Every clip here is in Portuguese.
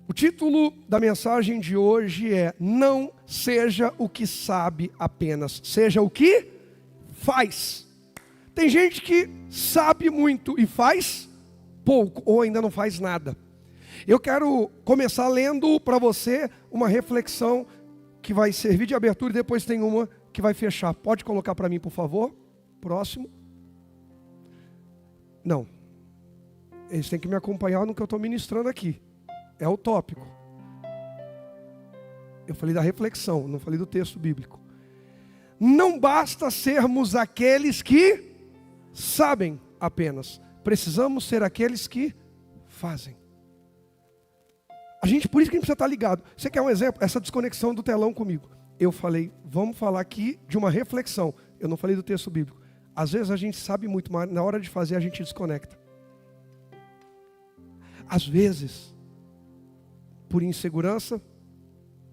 O título da mensagem de hoje é: não seja o que sabe apenas, seja o que faz. Tem gente que sabe muito e faz pouco, ou ainda não faz nada. Eu quero começar lendo para você uma reflexão que vai servir de abertura e depois tem uma que vai fechar. Pode colocar para mim, por favor? Próximo. Não. Eles têm que me acompanhar no que eu estou ministrando aqui. É o tópico. Eu falei da reflexão, não falei do texto bíblico. Não basta sermos aqueles que sabem apenas. Precisamos ser aqueles que fazem. Por isso que a gente precisa estar ligado. Você quer um exemplo? Essa desconexão do telão comigo. Eu falei, vamos falar aqui de uma reflexão. Eu não falei do texto bíblico. Às vezes a gente sabe muito, mas na hora de fazer a gente desconecta. Às vezes, por insegurança,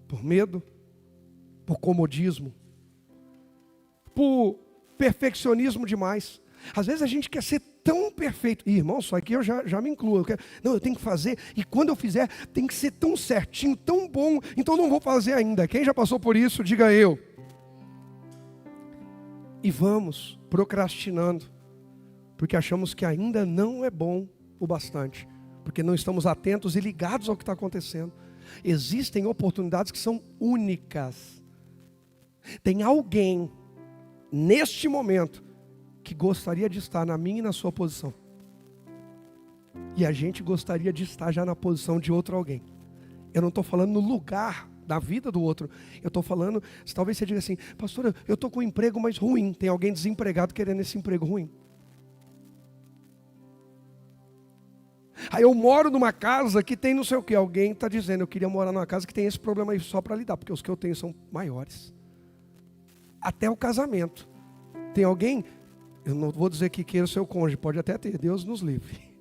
por medo, por comodismo, por perfeccionismo demais. Às vezes a gente quer ser tão perfeito. Irmão, só aqui eu já me incluo. Eu tenho que fazer, e quando eu fizer, tem que ser tão certinho, tão bom, então não vou fazer ainda. Quem já passou por isso, diga eu. E vamos procrastinando, porque achamos que ainda não é bom o bastante, porque não estamos atentos e ligados ao que está acontecendo. Existem oportunidades que são únicas. Tem alguém, neste momento, que gostaria de estar na minha e na sua posição. E a gente gostaria de estar já na posição de outro alguém. Eu não estou falando no lugar da vida do outro. Eu estou falando, talvez você diga assim: pastor, eu estou com um emprego mais ruim. Tem alguém desempregado querendo esse emprego ruim. Aí eu moro numa casa que tem não sei o que. Alguém está dizendo, eu queria morar numa casa que tem esse problema aí só para lidar, porque os que eu tenho são maiores. Até o casamento. Tem alguém, eu não vou dizer que queira o seu cônjuge, pode até ter, Deus nos livre.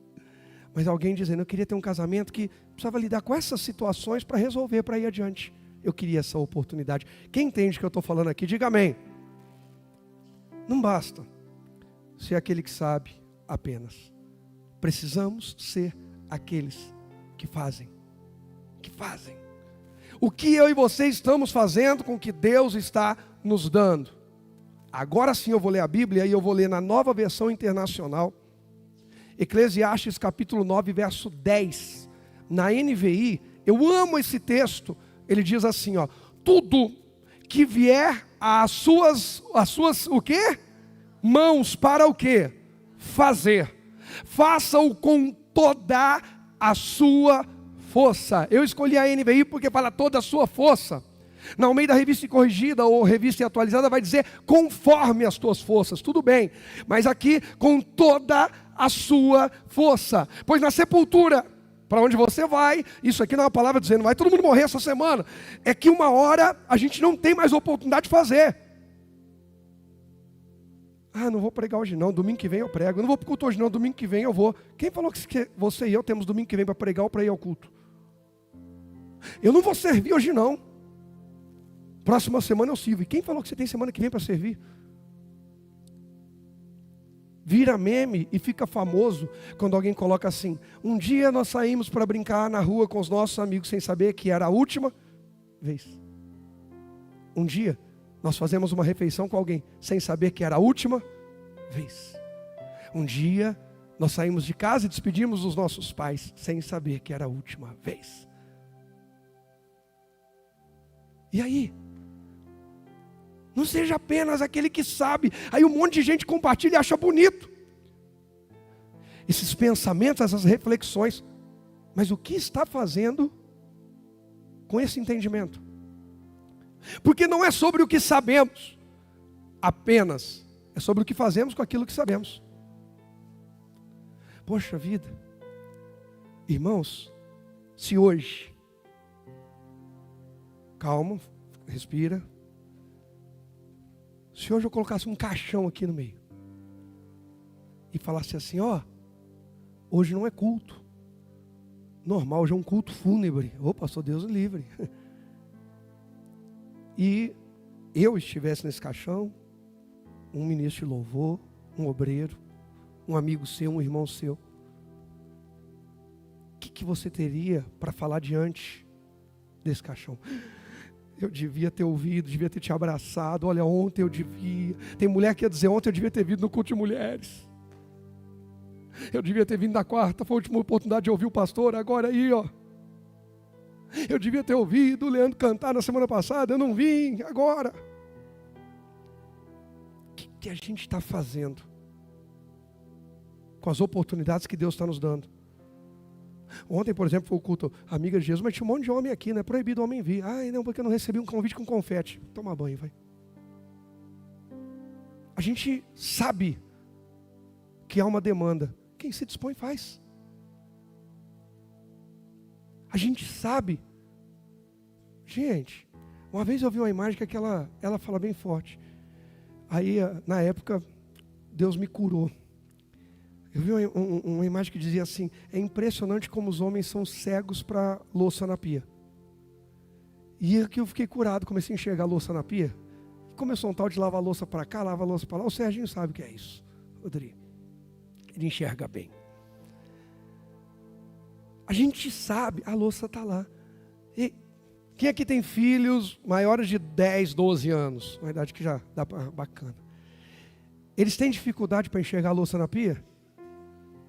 Mas alguém dizendo, eu queria ter um casamento que precisava lidar com essas situações para resolver, para ir adiante. Eu queria essa oportunidade. Quem entende o que eu estou falando aqui, diga amém. Não basta ser aquele que sabe apenas. Precisamos ser aqueles que fazem. Que fazem. O que eu e você estamos fazendo com o que Deus está nos dando. Agora sim eu vou ler a Bíblia e eu vou ler na Nova Versão Internacional. Eclesiastes capítulo 9, verso 10. Na NVI, eu amo esse texto. Ele diz assim, ó: tudo que vier às suas o quê? Mãos para o quê? Fazer. Faça-o com toda a sua força. Eu escolhi a NVI porque fala toda a sua força. Na Almeida Revista Corrigida ou Revista Atualizada vai dizer conforme as tuas forças. Tudo bem, mas aqui com toda a sua força. Pois na sepultura, para onde você vai, isso aqui não é uma palavra dizendo vai todo mundo morrer essa semana. É que uma hora a gente não tem mais oportunidade de fazer. Ah, não vou pregar hoje não, domingo que vem eu prego. Eu não vou para o culto hoje não, domingo que vem eu vou. Quem falou que você e eu temos domingo que vem para pregar ou para ir ao culto? Eu não vou servir hoje não. Próxima semana eu sirvo. E quem falou que você tem semana que vem para servir? Vira meme e fica famoso quando alguém coloca assim: um dia nós saímos para brincar na rua com os nossos amigos sem saber que era a última vez. Um dia nós fazemos uma refeição com alguém sem saber que era a última vez. Um dia nós saímos de casa e despedimos os nossos pais sem saber que era a última vez. E aí? Não seja apenas aquele que sabe. Aí um monte de gente compartilha e acha bonito esses pensamentos, essas reflexões. Mas o que está fazendo com esse entendimento? Porque não é sobre o que sabemos apenas, é sobre o que fazemos com aquilo que sabemos. Poxa vida, irmãos, se hoje, calma, respira. Se hoje eu colocasse um caixão aqui no meio e falasse assim, ó, hoje não é culto normal, hoje é um culto fúnebre. Ô, pastor, Deus o livre. E eu estivesse nesse caixão, um ministro de louvor, um obreiro, um amigo seu, um irmão seu. Que que você teria para falar diante desse caixão? Eu devia ter ouvido, devia ter te abraçado. Olha, ontem eu devia. Tem mulher que ia dizer, ontem eu devia ter vindo no culto de mulheres. Eu devia ter vindo na quarta, foi a última oportunidade de ouvir o pastor, agora aí, ó. Eu devia ter ouvido o Leandro cantar na semana passada, eu não vim, agora. O que a gente está fazendo com as oportunidades que Deus está nos dando? Ontem, por exemplo, foi o culto Amiga de Jesus, mas tinha um monte de homem aqui, não é proibido o homem vir. Ai, não, porque eu não recebi um convite com confete. Toma banho, vai. A gente sabe que há uma demanda. Quem se dispõe faz. A gente sabe. Gente, uma vez eu vi uma imagem que ela fala bem forte. Aí, na época, Deus me curou. Eu vi uma imagem que dizia assim: é impressionante como os homens são cegos para louça na pia. E aqui eu fiquei curado, comecei a enxergar a louça na pia. Começou um tal de lavar a louça para cá, lavar a louça para lá. O Serginho sabe o que é isso, Rodrigo. Ele enxerga bem. A gente sabe, a louça está lá. E quem aqui tem filhos maiores de 10, 12 anos? Uma idade que já dá para bacana. Eles têm dificuldade para enxergar a louça na pia?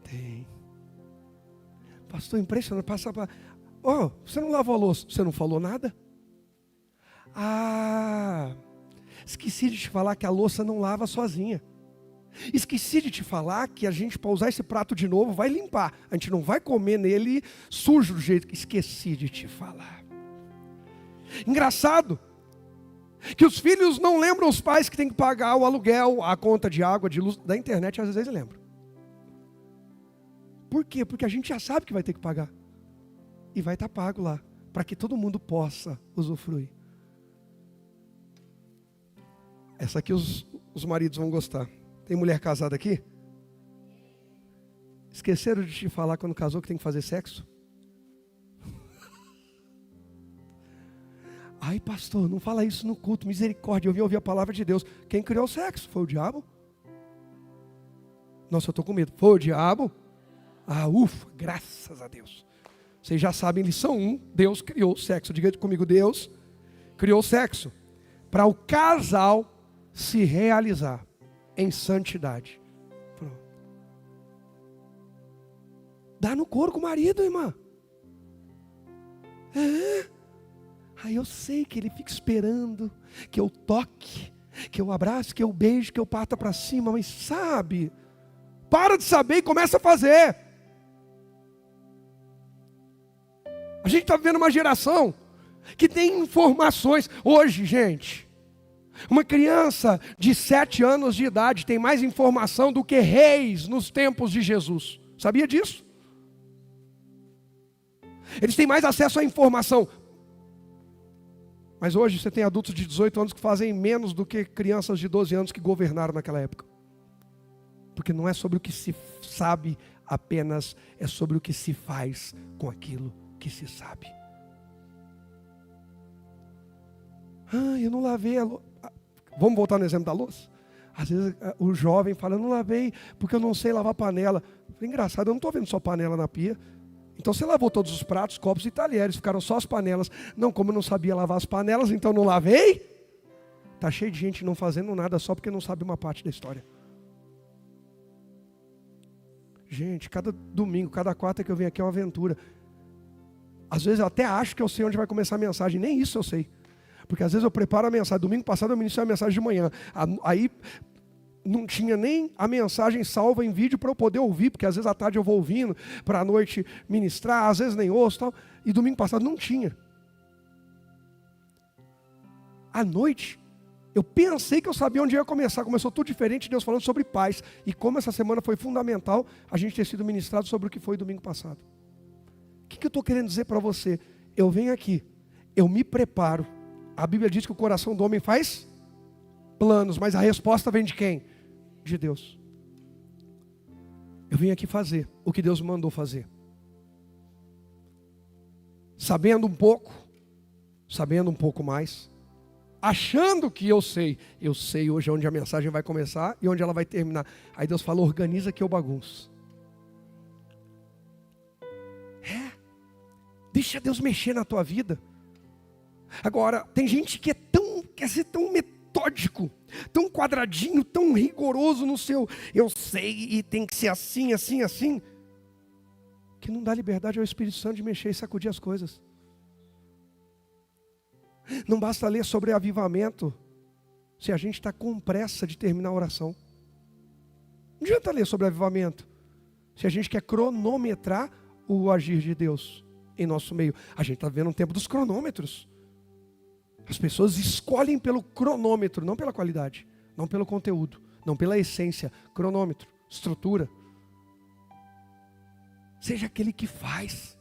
Tem. Pastor, impressionante. Passa para... você não lavou a louça? Você não falou nada? Esqueci de te falar que a louça não lava sozinha. Esqueci de te falar que a gente, para usar esse prato de novo, vai limpar. A gente não vai comer nele sujo do jeito que esqueci de te falar. Engraçado que os filhos não lembram os pais que têm que pagar o aluguel, a conta de água, de luz, da internet, às vezes lembram. Por quê? Porque a gente já sabe que vai ter que pagar. E vai estar pago lá, para que todo mundo possa usufruir. Essa aqui os maridos vão gostar. Tem mulher casada aqui? Esqueceram de te falar quando casou que tem que fazer sexo? Ai, pastor, não fala isso no culto, misericórdia, eu vim ouvir a palavra de Deus. Quem criou o sexo? Foi o diabo? Nossa, eu estou com medo. Foi o diabo? Ufa, graças a Deus. Vocês já sabem, lição 1, Deus criou o sexo. Diga comigo, Deus criou o sexo para o casal se realizar em santidade. Pronto. Dá no couro com o marido, irmã. Aí eu sei que ele fica esperando que eu toque, que eu abrace, que eu beijo, que eu parta para cima, mas sabe, para de saber e começa a fazer. A gente está vivendo uma geração que tem informações. Hoje, gente, uma criança de 7 anos de idade tem mais informação do que reis nos tempos de Jesus. Sabia disso? Eles têm mais acesso à informação. Mas hoje você tem adultos de 18 anos que fazem menos do que crianças de 12 anos que governaram naquela época. Porque não é sobre o que se sabe apenas, é sobre o que se faz com aquilo que se sabe. Eu não lavei a louça. Vamos voltar no exemplo da louça? Às vezes o jovem fala, eu não lavei porque eu não sei lavar panela. Engraçado, eu não estou vendo só panela na pia. Então você lavou todos os pratos, copos e talheres, ficaram só as panelas. Não, como eu não sabia lavar as panelas, então não lavei. Está cheio de gente não fazendo nada só porque não sabe uma parte da história. Gente, cada domingo, cada quarta que eu venho aqui é uma aventura. Às vezes eu até acho que eu sei onde vai começar a mensagem, nem isso eu sei. Porque às vezes eu preparo a mensagem, domingo passado eu ministrei a mensagem de manhã. Aí não tinha nem a mensagem salva em vídeo para eu poder ouvir, porque às vezes à tarde eu vou ouvindo, para a noite ministrar, às vezes nem ouço, tal. E domingo passado não tinha. À noite, eu pensei que eu sabia onde ia começar, começou tudo diferente, Deus falando sobre paz. E como essa semana foi fundamental, a gente ter sido ministrado sobre o que foi domingo passado. O que eu estou querendo dizer para você? Eu venho aqui, eu me preparo. A Bíblia diz que o coração do homem faz planos, mas a resposta vem de quem? De Deus. Eu vim aqui fazer o que Deus me mandou fazer. Sabendo um pouco, sabendo um pouco mais, achando que eu sei hoje onde a mensagem vai começar e onde ela vai terminar. Aí Deus fala, organiza que eu bagunço. Deixa Deus mexer na tua vida. Agora, tem gente que quer ser tão metódico, tão quadradinho, tão rigoroso no seu, eu sei e tem que ser assim, assim, assim, que não dá liberdade ao Espírito Santo de mexer e sacudir as coisas. Não basta ler sobre avivamento se a gente está com pressa de terminar a oração. Não adianta ler sobre avivamento se a gente quer cronometrar o agir de Deus em nosso meio. A gente está vendo um tempo dos cronômetros. As pessoas escolhem pelo cronômetro, não pela qualidade, não pelo conteúdo, não pela essência. Cronômetro, estrutura. Seja aquele que faz.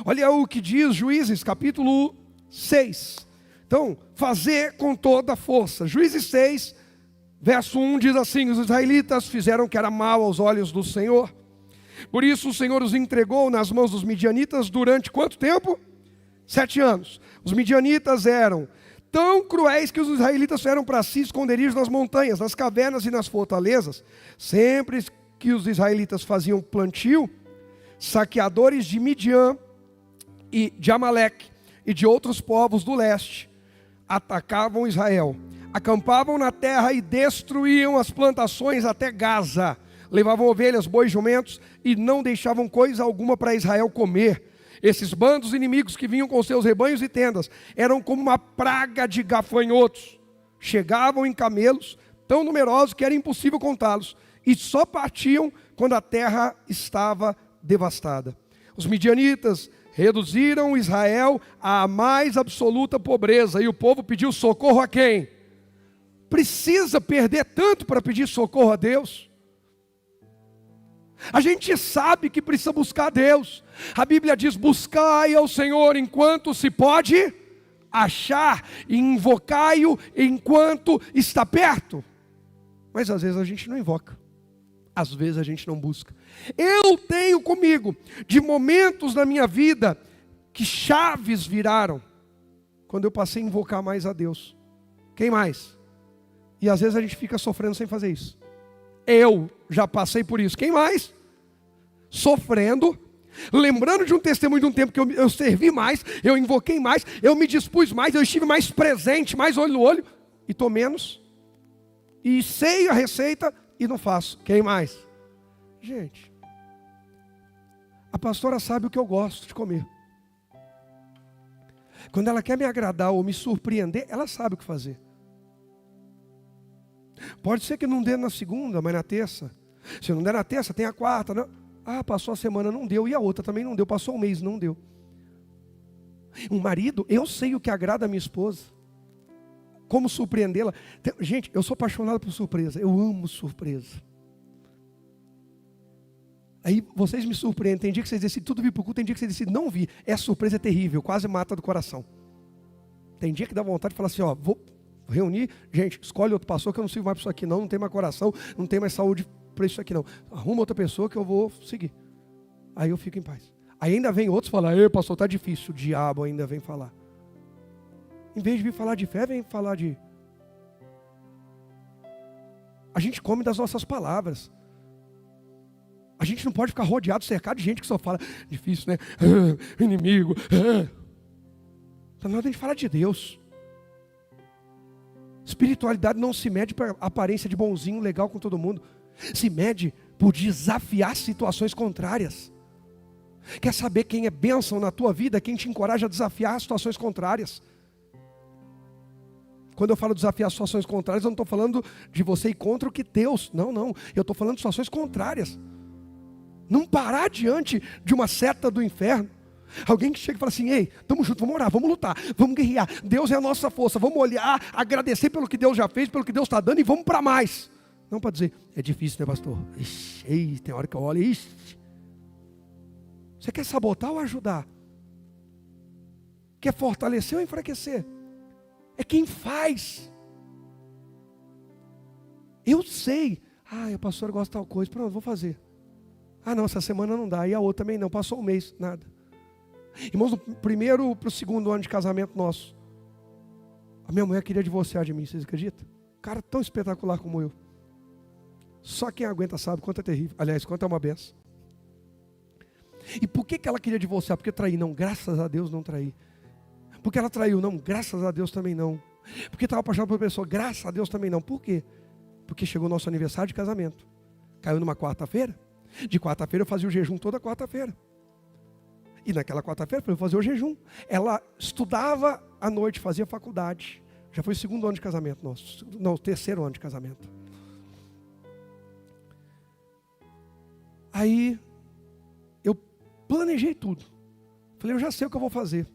Olha o que diz Juízes, capítulo 6. Então, fazer com toda a força. Juízes 6, verso 1 diz assim: os israelitas fizeram o que era mal aos olhos do Senhor. Por isso o Senhor os entregou nas mãos dos midianitas durante quanto tempo? 7 anos. Os midianitas eram tão cruéis que os israelitas fizeram para si esconderijos nas montanhas, nas cavernas e nas fortalezas. Sempre que os israelitas faziam plantio, saqueadores de Midian e de Amaleque e de outros povos do leste atacavam Israel, acampavam na terra e destruíam as plantações até Gaza. Levavam ovelhas, bois, jumentos e não deixavam coisa alguma para Israel comer. Esses bandos inimigos que vinham com seus rebanhos e tendas eram como uma praga de gafanhotos. Chegavam em camelos, tão numerosos que era impossível contá-los, e só partiam quando a terra estava devastada. Os midianitas reduziram Israel à mais absoluta pobreza, e o povo pediu socorro a quem? Precisa perder tanto para pedir socorro a Deus? A gente sabe que precisa buscar a Deus. A Bíblia diz: buscai ao Senhor enquanto se pode achar, e invocai-o enquanto está perto. Mas às vezes a gente não invoca, às vezes a gente não busca. Eu tenho comigo de momentos na minha vida que chaves viraram quando eu passei a invocar mais a Deus. Quem mais? E às vezes a gente fica sofrendo sem fazer isso. Eu já passei por isso. Quem mais? Sofrendo, lembrando de um testemunho de um tempo que eu servi mais, eu invoquei mais, eu me dispus mais, eu estive mais presente, mais olho no olho, e estou menos. E sei a receita e não faço. Quem mais? Gente, a pastora sabe o que eu gosto de comer. Quando ela quer me agradar ou me surpreender, ela sabe o que fazer. Pode ser que não dê na segunda, mas na terça. Se não der na terça, tem a quarta. Não. Ah, passou a semana, não deu. E a outra também não deu. Passou um mês, não deu. Um marido, eu sei o que agrada a minha esposa. Como surpreendê-la. Gente, eu sou apaixonado por surpresa. Eu amo surpresa. Aí vocês me surpreendem. Tem dia que vocês decidem tudo vir para o culto. Tem dia que vocês decidem não vir. Essa surpresa é terrível. Quase mata do coração. Tem dia que dá vontade de falar assim, ó, vou reunir, gente, escolhe outro pastor que eu não sirvo mais para isso aqui não tem mais coração, não tem mais saúde para isso aqui não. Arruma outra pessoa que eu vou seguir. Aí eu fico em paz. Aí ainda vem outros falar, ei pastor, está difícil. O diabo ainda vem falar. Em vez de vir falar de fé, vem falar de... A gente come das nossas palavras. A gente não pode ficar rodeado, cercado de gente que só fala, difícil, né? Inimigo. Está na hora de falar de Deus. Espiritualidade não se mede para aparência de bonzinho, legal com todo mundo. Se mede por desafiar situações contrárias. Quer saber quem é bênção na tua vida? Quem te encoraja a desafiar situações contrárias. Quando eu falo desafiar situações contrárias, eu não estou falando de você ir contra o que Deus. Não. Eu estou falando de situações contrárias. Não parar diante de uma seta do inferno. Alguém que chega e fala assim, ei, estamos juntos, vamos orar, vamos lutar, vamos guerrear. Deus é a nossa força, vamos olhar, agradecer pelo que Deus já fez, pelo que Deus está dando e vamos para mais. Não para dizer, é difícil, né, pastor? Ixi, tem hora que eu olho, ixi. Você quer sabotar ou ajudar? Quer fortalecer ou enfraquecer? É quem faz. Eu sei. Ah, a pastora gosta de tal coisa, pronto, vou fazer. Ah não, essa semana não dá, e a outra também não, passou um mês, nada. Irmãos, do primeiro para o segundo ano de casamento nosso, a minha mulher queria divorciar de mim, vocês acreditam? Cara tão espetacular como eu. Só quem aguenta sabe quanto é terrível. Aliás, quanto é uma benção. E por que ela queria divorciar? Porque traí? Não, graças a Deus não traí. Porque ela traiu? Não, graças a Deus também não. Porque estava apaixonado por uma pessoa? Graças a Deus também não. Por quê? Porque chegou o nosso aniversário de casamento. Caiu numa quarta-feira. De quarta-feira eu fazia o jejum toda quarta-feira. E naquela quarta-feira eu fazia o jejum. Ela estudava à noite, fazia faculdade. Já foi o segundo ano de casamento nosso. Não, o terceiro ano de casamento. Aí eu planejei tudo. Falei, eu já sei o que eu vou fazer.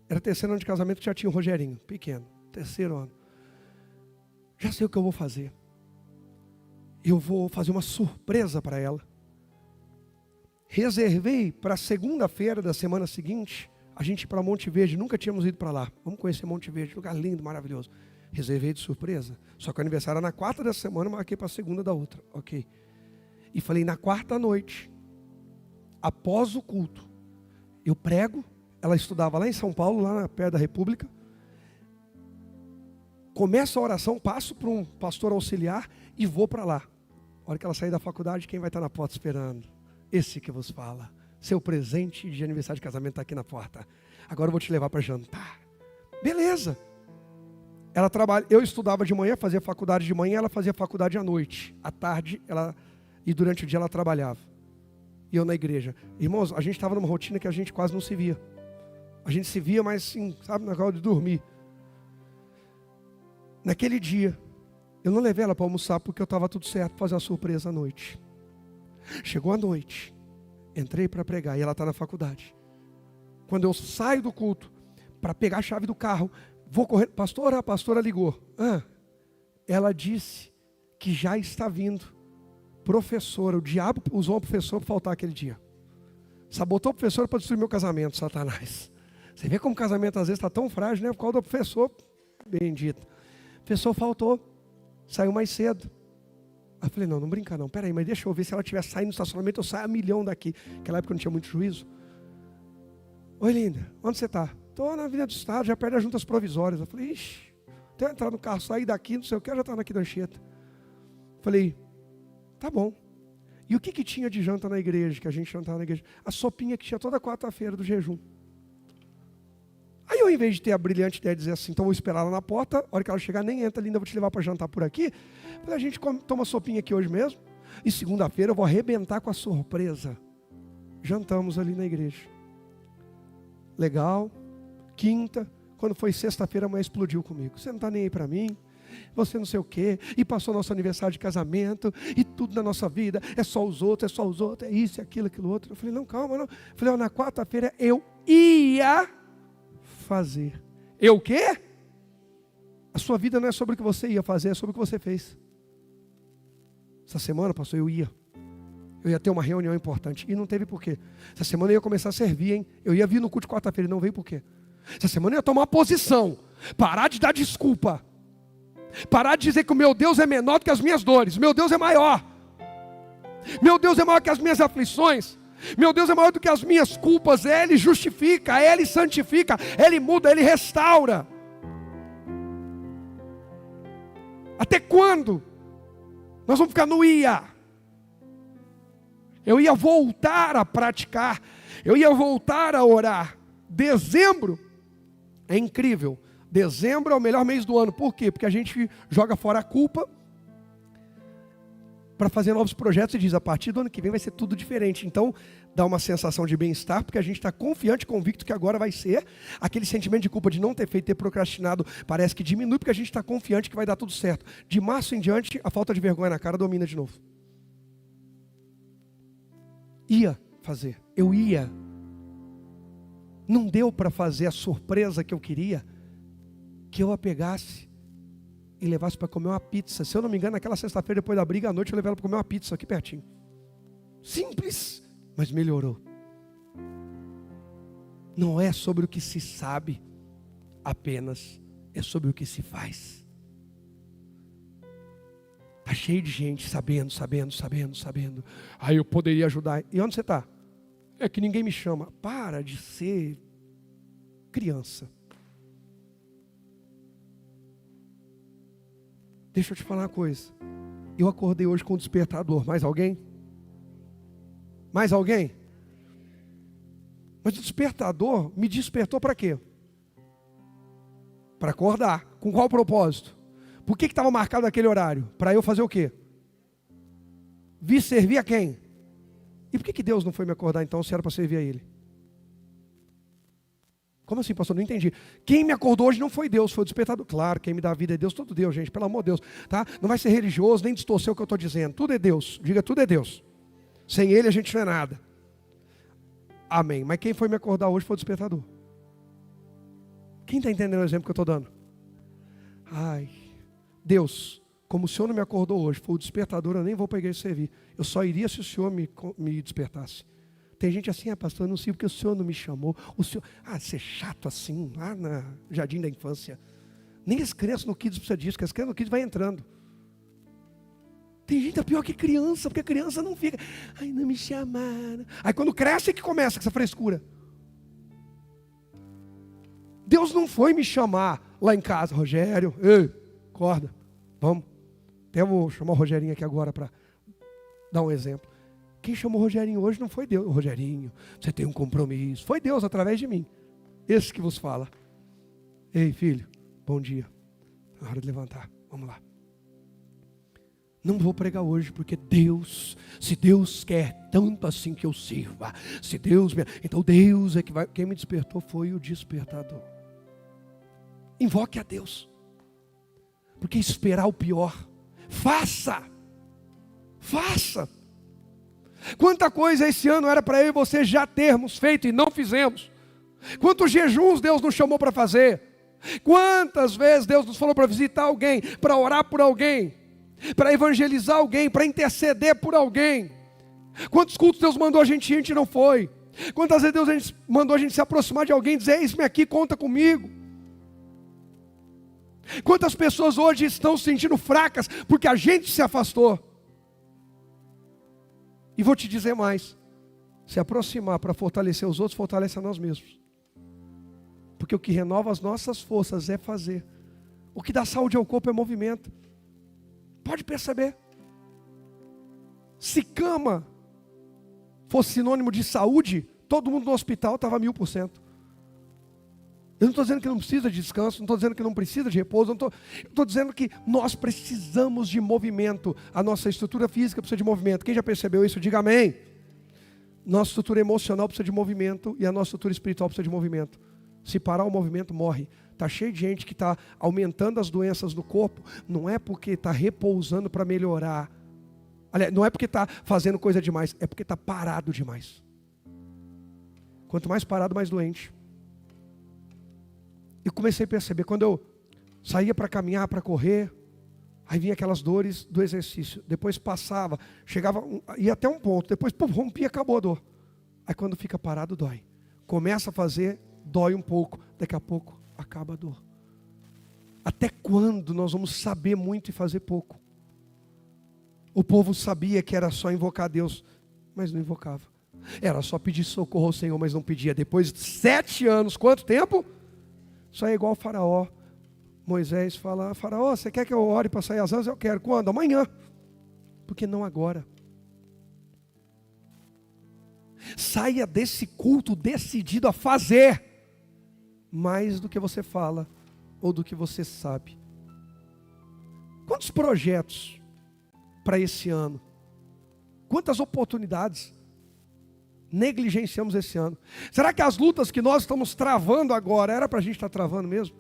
Era terceiro ano de casamento que já tinha o Rogerinho, pequeno. Terceiro ano. Já sei o que eu vou fazer. Eu vou fazer uma surpresa para ela. Reservei para segunda-feira da semana seguinte, a gente ir para Monte Verde. Nunca tínhamos ido para lá. Vamos conhecer Monte Verde, lugar lindo, maravilhoso. Reservei de surpresa. Só que o aniversário era na quarta da semana, marquei para a segunda da outra. Ok. E falei, na quarta noite, após o culto, eu prego. Ela estudava lá em São Paulo, lá perto da República. Começo a oração, passo para um pastor auxiliar e vou para lá. A hora que ela sair da faculdade, quem vai estar na porta esperando? Esse que vos fala. Seu presente de aniversário de casamento está aqui na porta. Agora eu vou te levar para jantar. Beleza. Ela trabalha. Eu estudava de manhã, fazia faculdade de manhã, ela fazia faculdade à noite. À tarde, e durante o dia ela trabalhava. E eu na igreja. Irmãos, a gente estava numa rotina que a gente quase não se via. A gente se via, mas sim, sabe, na hora de dormir. Naquele dia, eu não levei ela para almoçar porque eu estava tudo certo para fazer uma surpresa à noite. Chegou a noite, entrei para pregar e ela está na faculdade. Quando eu saio do culto para pegar a chave do carro, vou correr, a pastora ligou. Ela disse que já está vindo. Professora, o diabo usou uma professora para faltar aquele dia. Sabotou a professora para destruir meu casamento, Satanás. Você vê como o casamento às vezes está tão frágil, né? Por causa do professor, bendito. O professor faltou, saiu mais cedo. Aí eu falei, não brinca não, peraí, mas deixa eu ver se ela estiver saindo no estacionamento, eu saio a milhão daqui. Naquela época eu não tinha muito juízo. Oi, linda, onde você está? Estou na Avenida do Estado, já perto das juntas provisórias. Eu falei, ixi, até eu entrar no carro, sair daqui, não sei o que, eu já estava aqui na Anchieta. Falei, tá bom. E o que tinha de janta na igreja, que a gente jantava na igreja? A sopinha que tinha toda quarta-feira do jejum. Aí eu, em vez de ter a brilhante ideia de dizer assim, então vou esperar ela na porta, a hora que ela chegar, nem entra, linda, vou te levar para jantar por aqui. Falei, a gente toma sopinha aqui hoje mesmo, e segunda-feira eu vou arrebentar com a surpresa. Jantamos ali na igreja. Legal. Quinta, quando foi sexta-feira, a mãe explodiu comigo. Você não está nem aí para mim, você não sei o quê, e passou nosso aniversário de casamento, e tudo na nossa vida, é só os outros, é isso, é aquilo outro. Eu falei, não, calma, não. Eu falei, na quarta-feira eu ia fazer. Eu o quê? A sua vida não é sobre o que você ia fazer, é sobre o que você fez. Essa semana, pastor, eu ia ter uma reunião importante, e não teve porquê. Essa semana eu ia começar a servir, hein? Eu ia vir no culto de quarta-feira, e não veio porquê. Essa semana eu ia tomar uma posição, parar de dar desculpa, parar de dizer que o meu Deus é menor do que as minhas dores. Meu Deus é maior. Meu Deus é maior que as minhas aflições. Meu Deus é maior do que as minhas culpas. Ele justifica, Ele santifica, Ele muda, Ele restaura. Até quando nós vamos ficar no ia? Eu ia voltar a praticar, eu ia voltar a orar. Dezembro é incrível. Dezembro é o melhor mês do ano. Por quê? Porque a gente joga fora a culpa para fazer novos projetos e diz, a partir do ano que vem vai ser tudo diferente. Então, dá uma sensação de bem-estar, porque a gente está confiante, convicto que agora vai ser. Aquele sentimento de culpa de não ter feito, ter procrastinado, parece que diminui, porque a gente está confiante que vai dar tudo certo. De março em diante, a falta de vergonha na cara domina de novo. Ia fazer, eu ia. Não deu para fazer a surpresa que eu queria, que eu a pegasse e levasse para comer uma pizza. Se eu não me engano, naquela sexta-feira, depois da briga, à noite, eu levei ela para comer uma pizza aqui pertinho. Simples, mas melhorou. Não é sobre o que se sabe apenas, é sobre o que se faz. Está cheio de gente sabendo. Aí eu poderia ajudar. E onde você está? É que ninguém me chama. Para de ser criança. Deixa eu te falar uma coisa. Eu acordei hoje com o despertador. Mais alguém? Mais alguém? Mas o despertador me despertou para quê? Para acordar. Com qual propósito? Por que estava marcado aquele horário? Para eu fazer o quê? Vir servir a quem? E por que Deus não foi me acordar então, se era para servir a Ele? Como assim, pastor? Não entendi. Quem me acordou hoje não foi Deus, foi o despertador. Claro, quem me dá a vida é Deus, todo Deus, gente, pelo amor de Deus. Tá? Não vai ser religioso, nem distorcer o que eu estou dizendo. Tudo é Deus. Diga, tudo é Deus. Sem Ele a gente não é nada. Amém. Mas quem foi me acordar hoje foi o despertador. Quem está entendendo o exemplo que eu estou dando? Ai, Deus, como o Senhor não me acordou hoje, foi o despertador, eu nem vou para a igreja servir. Eu só iria se o Senhor me despertasse. Tem gente assim, pastor, eu não sei porque o Senhor não me chamou. O Senhor, ser chato assim, lá na jardim da infância. Nem as crianças no Kids precisam disso, porque as crianças no Kids vai entrando. Tem gente pior que criança, porque a criança não fica, ai, não me chamaram. Aí quando cresce é que começa com essa frescura. Deus não foi me chamar lá em casa, Rogério, ei, acorda, vamos. Até vou chamar o Rogerinho aqui agora para dar um exemplo. Quem chamou o Rogerinho hoje não foi Deus. Rogerinho, você tem um compromisso. Foi Deus através de mim. Esse que vos fala. Ei, filho, bom dia. É hora de levantar. Vamos lá. Não vou pregar hoje porque Deus, se Deus quer tanto assim que eu sirva, se Deus me... Então Deus é que vai... Quem me despertou foi o despertador. Invoque a Deus. Porque esperar o pior. Faça. Faça. Quanta coisa esse ano era para eu e você já termos feito e não fizemos. Quantos jejuns Deus nos chamou para fazer. Quantas vezes Deus nos falou para visitar alguém, para orar por alguém, para evangelizar alguém, para interceder por alguém. Quantos cultos Deus mandou a gente não foi. Quantas vezes Deus mandou a gente se aproximar de alguém e dizer, eis-me aqui, conta comigo. Quantas pessoas hoje estão se sentindo fracas porque a gente se afastou. E vou te dizer mais, se aproximar para fortalecer os outros, fortalece a nós mesmos. Porque o que renova as nossas forças é fazer. O que dá saúde ao corpo é movimento. Pode perceber. Se cama fosse sinônimo de saúde, todo mundo no hospital estava 1000%. Eu não estou dizendo que não precisa de descanso, não estou dizendo que não precisa de repouso, eu estou dizendo que nós precisamos de movimento. A nossa estrutura física precisa de movimento. Quem já percebeu isso, diga amém. Nossa estrutura emocional precisa de movimento e a nossa estrutura espiritual precisa de movimento. Se parar o movimento, morre. Está cheio de gente que está aumentando as doenças no corpo, não é porque está repousando para melhorar. Aliás, não é porque está fazendo coisa demais, é porque está parado demais. Quanto mais parado, mais doente. Eu comecei a perceber, quando eu saía para caminhar, para correr, aí vinha aquelas dores do exercício, depois passava, chegava, ia até um ponto, depois rompia, acabou a dor. Aí quando fica parado, dói. Começa a fazer, dói um pouco, daqui a pouco acaba a dor. Até quando nós vamos saber muito e fazer pouco? O povo sabia que era só invocar a Deus, mas não invocava. Era só pedir socorro ao Senhor, mas não pedia. Depois de 7 anos, quanto tempo? Isso é igual ao faraó. Moisés fala, faraó, você quer que eu ore para sair as asas? Eu quero. Quando? Amanhã. Porque não agora. Saia desse culto decidido a fazer mais do que você fala ou do que você sabe. Quantos projetos para esse ano? Quantas oportunidades negligenciamos esse ano? Será que as lutas que nós estamos travando agora, era para a gente estar travando mesmo?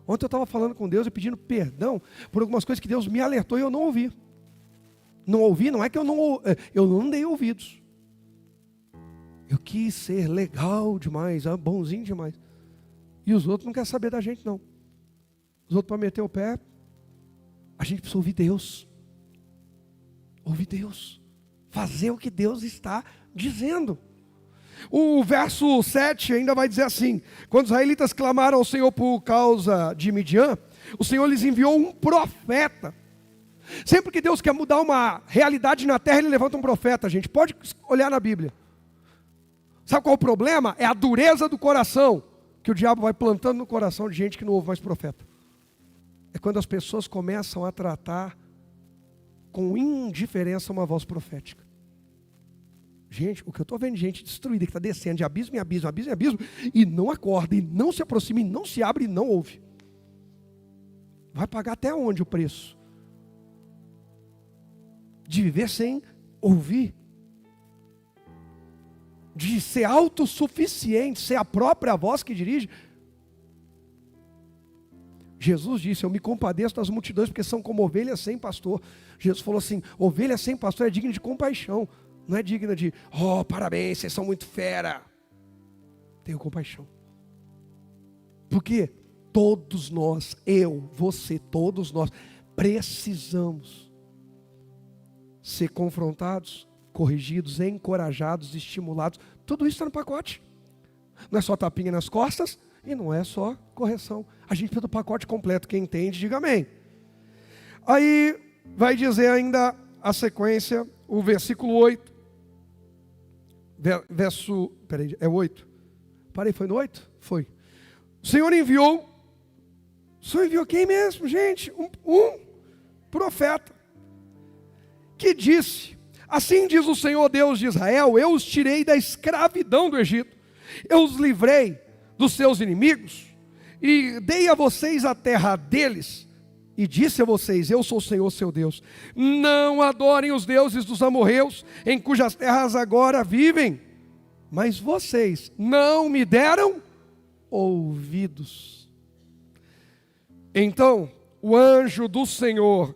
Ontem eu estava falando com Deus e pedindo perdão por algumas coisas que Deus me alertou e eu não ouvi. Não ouvi, não é que eu não dei ouvidos. Eu quis ser legal demais, bonzinho demais. E os outros não querem saber da gente não. Os outros para meter o pé, a gente precisa ouvir Deus. Ouvir Deus. Fazer o que Deus está dizendo. O verso 7 ainda vai dizer assim: quando os israelitas clamaram ao Senhor por causa de Midian, o Senhor lhes enviou um profeta. Sempre que Deus quer mudar uma realidade na terra, Ele levanta um profeta, gente. Pode olhar na Bíblia. Sabe qual é o problema? É a dureza do coração que o diabo vai plantando no coração de gente que não ouve mais profeta. É quando as pessoas começam a tratar com indiferença uma voz profética. Gente, o que eu estou vendo de gente destruída, que está descendo de abismo em abismo, abismo em abismo, e não acorda, e não se aproxima, e não se abre, e não ouve. Vai pagar até onde o preço? De viver sem ouvir. De ser autossuficiente, ser a própria voz que dirige. Jesus disse, eu me compadeço das multidões, porque são como ovelhas sem pastor. Jesus falou assim, ovelha sem pastor é digna de compaixão. Não é digna de, parabéns, vocês são muito fera. Tenho compaixão. Porque todos nós, eu, você, todos nós, precisamos ser confrontados, corrigidos, encorajados, estimulados. Tudo isso está no pacote. Não é só tapinha nas costas e não é só correção. A gente precisa do pacote completo. Quem entende, diga amém. Aí vai dizer ainda a sequência, o versículo 8. Peraí, é 8. Parei, foi no 8? Foi. O Senhor enviou quem mesmo, gente? Um profeta. Que disse, assim diz o Senhor Deus de Israel, eu os tirei da escravidão do Egito, eu os livrei dos seus inimigos, e dei a vocês a terra deles, e disse a vocês, eu sou o Senhor seu Deus, não adorem os deuses dos amorreus, em cujas terras agora vivem, mas vocês não me deram ouvidos. Então, o anjo do Senhor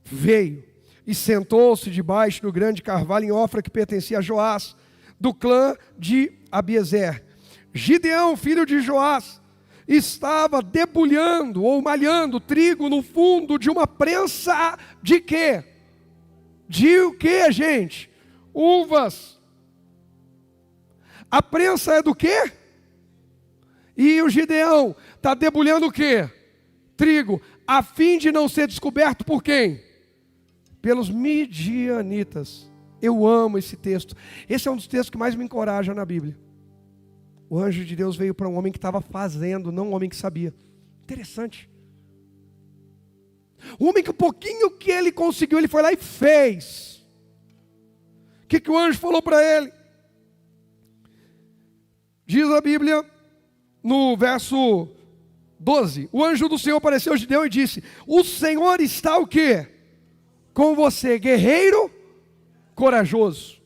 veio, e sentou-se debaixo do grande carvalho em Ofra, que pertencia a Joás, do clã de Abiezer. Gideão, filho de Joás, estava debulhando ou malhando trigo no fundo de uma prensa de quê? De o quê, gente? Uvas. A prensa é do quê? E o Gideão está debulhando o quê? Trigo, a fim de não ser descoberto por quem? Pelos midianitas. Eu amo esse texto. Esse é um dos textos que mais me encoraja na Bíblia. O anjo de Deus veio para um homem que estava fazendo, não um homem que sabia. Interessante. Um homem que o pouquinho que ele conseguiu, ele foi lá e fez. O que o anjo falou para ele? Diz a Bíblia, no verso 12. O anjo do Senhor apareceu a Gideão e disse, o Senhor está o quê? Com você, guerreiro corajoso.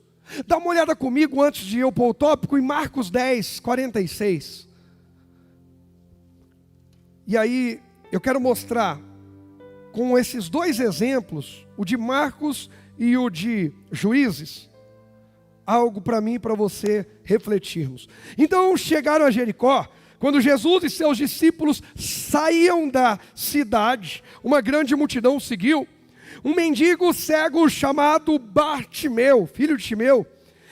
Dá uma olhada comigo antes de eu pôr o tópico em Marcos 10, 46. E aí eu quero mostrar com esses dois exemplos, o de Marcos e o de Juízes, algo para mim e para você refletirmos. Então chegaram a Jericó. Quando Jesus e seus discípulos saíam da cidade, uma grande multidão o seguiu. Um mendigo cego chamado Bartimeu, filho de Timeu,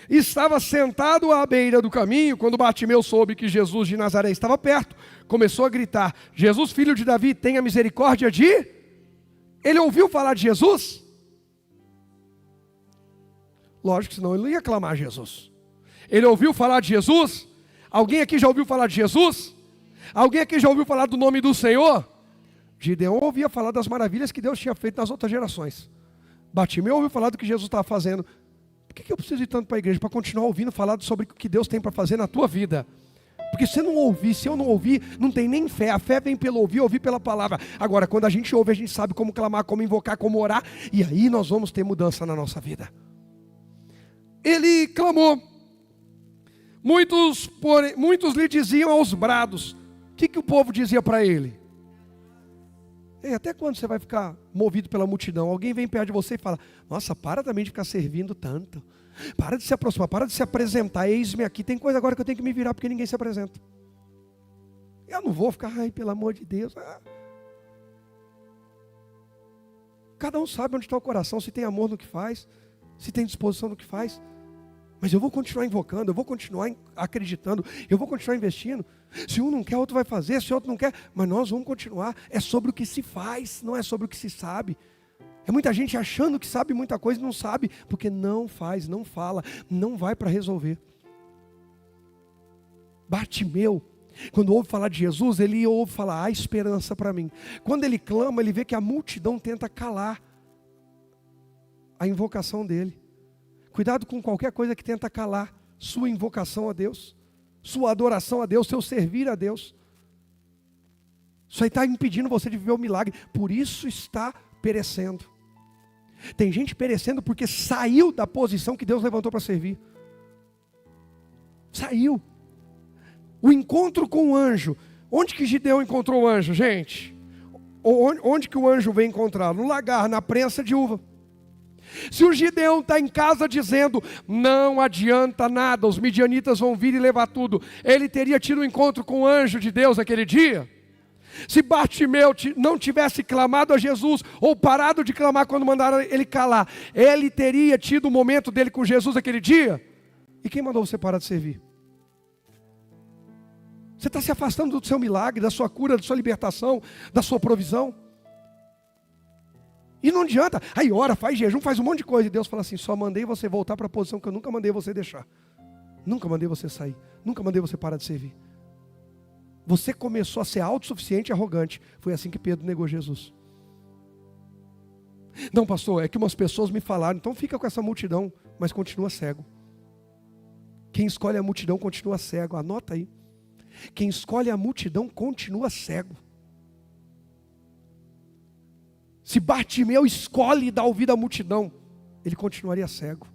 estava sentado à beira do caminho. Quando Bartimeu soube que Jesus de Nazaré estava perto, começou a gritar, Jesus, filho de Davi, tenha misericórdia de... Ele ouviu falar de Jesus? Lógico, senão ele não ia clamar a Jesus. Ele ouviu falar de Jesus? Alguém aqui já ouviu falar de Jesus? Alguém aqui já ouviu falar do nome do Senhor? Gideão ouvia falar das maravilhas que Deus tinha feito nas outras gerações. Bartimeu ouviu falar do que Jesus estava fazendo. Por que eu preciso ir tanto para a igreja? Para continuar ouvindo falar sobre o que Deus tem para fazer na tua vida. Porque se eu não ouvir, se eu não ouvir, não tem nem fé. A fé vem pelo ouvir, ouvir pela palavra. Agora, quando a gente ouve, a gente sabe como clamar, como invocar, como orar. E aí nós vamos ter mudança na nossa vida. Ele clamou. Muitos lhe diziam aos brados. O que o povo dizia para ele? Ei, até quando você vai ficar movido pela multidão? Alguém vem perto de você e fala, nossa, para também de ficar servindo tanto. Para de se aproximar, para de se apresentar. Eis-me aqui, tem coisa agora que eu tenho que me virar porque ninguém se apresenta. Eu não vou ficar, ai, pelo amor de Deus. Cada um sabe onde está o coração, se tem amor no que faz, se tem disposição no que faz. Mas eu vou continuar invocando, eu vou continuar acreditando, eu vou continuar investindo. Se um não quer, outro vai fazer, se outro não quer, mas nós vamos continuar. É sobre o que se faz, não é sobre o que se sabe. É muita gente achando que sabe muita coisa e não sabe, porque não faz, não fala, não vai para resolver. Bartimeu, quando ouve falar de Jesus, ele ouve falar, há esperança para mim. Quando ele clama, ele vê que a multidão tenta calar a invocação dele. Cuidado com qualquer coisa que tenta calar sua invocação a Deus, sua adoração a Deus, seu servir a Deus. Isso aí está impedindo você de viver o milagre. Por isso está perecendo. Tem gente perecendo porque saiu da posição que Deus levantou para servir. Saiu. O encontro com o anjo. Onde que Gideão encontrou o anjo, gente? Onde que o anjo veio encontrá-lo? No lagar, na prensa de uva. Se o Gideão está em casa dizendo, não adianta nada, os midianitas vão vir e levar tudo, ele teria tido um encontro com o anjo de Deus naquele dia? Se Bartimeu não tivesse clamado a Jesus, ou parado de clamar quando mandaram ele calar, ele teria tido o momento dele com Jesus naquele dia? E quem mandou você parar de servir? Você está se afastando do seu milagre, da sua cura, da sua libertação, da sua provisão. E não adianta, aí ora, faz jejum, faz um monte de coisa. E Deus fala assim, só mandei você voltar para a posição que eu nunca mandei você deixar. Nunca mandei você sair, nunca mandei você parar de servir. Você começou a ser autossuficiente e arrogante. Foi assim que Pedro negou Jesus. Não, pastor, é que umas pessoas me falaram, então fica com essa multidão, mas continua cego. Quem escolhe a multidão continua cego, anota aí. Quem escolhe a multidão continua cego. Se Bartimeu escolhe dar ouvido à multidão, ele continuaria cego.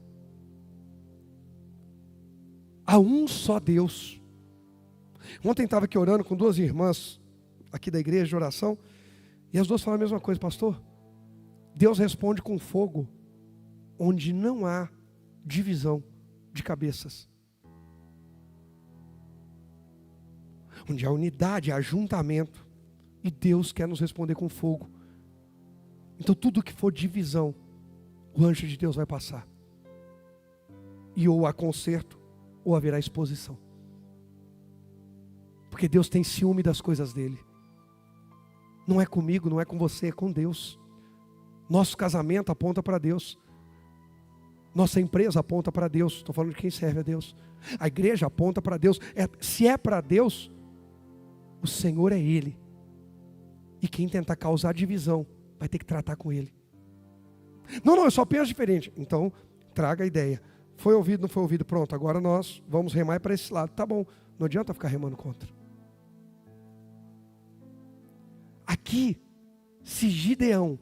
Há um só Deus. Ontem estava aqui orando com duas irmãs aqui da igreja de oração, e as duas falaram a mesma coisa, pastor. Deus responde com fogo, onde não há divisão de cabeças. Onde há unidade, há ajuntamento. E Deus quer nos responder com fogo. Então tudo que for divisão, o anjo de Deus vai passar. E ou há conserto, ou haverá exposição. Porque Deus tem ciúme das coisas dele. Não é comigo, não é com você, é com Deus. Nosso casamento aponta para Deus. Nossa empresa aponta para Deus. Estou falando de quem serve a Deus. A igreja aponta para Deus. Se é para Deus, o Senhor é Ele. E quem tentar causar divisão, vai ter que tratar com Ele. Não, eu só penso diferente. Então, traga a ideia. Foi ouvido, não foi ouvido? Pronto, agora nós vamos remar para esse lado. Tá bom, não adianta ficar remando contra. Aqui, se Gideão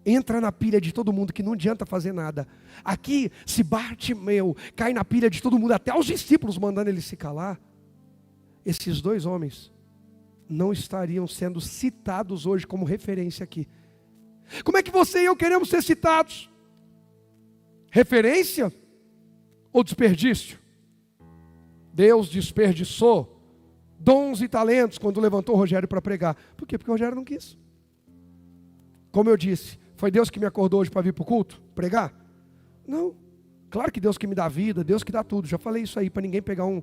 entra na pilha de todo mundo que não adianta fazer nada. Aqui, se Bartimeu cai na pilha de todo mundo, até os discípulos mandando ele se calar, esses dois homens não estariam sendo citados hoje como referência aqui. Como é que você e eu queremos ser citados? Referência ou desperdício? Deus desperdiçou dons e talentos quando levantou o Rogério para pregar. Por quê? Porque o Rogério não quis. Como eu disse, foi Deus que me acordou hoje para vir para o culto, pregar? Não. Claro que Deus que me dá vida, Deus que dá tudo. Já falei isso aí para ninguém pegar um...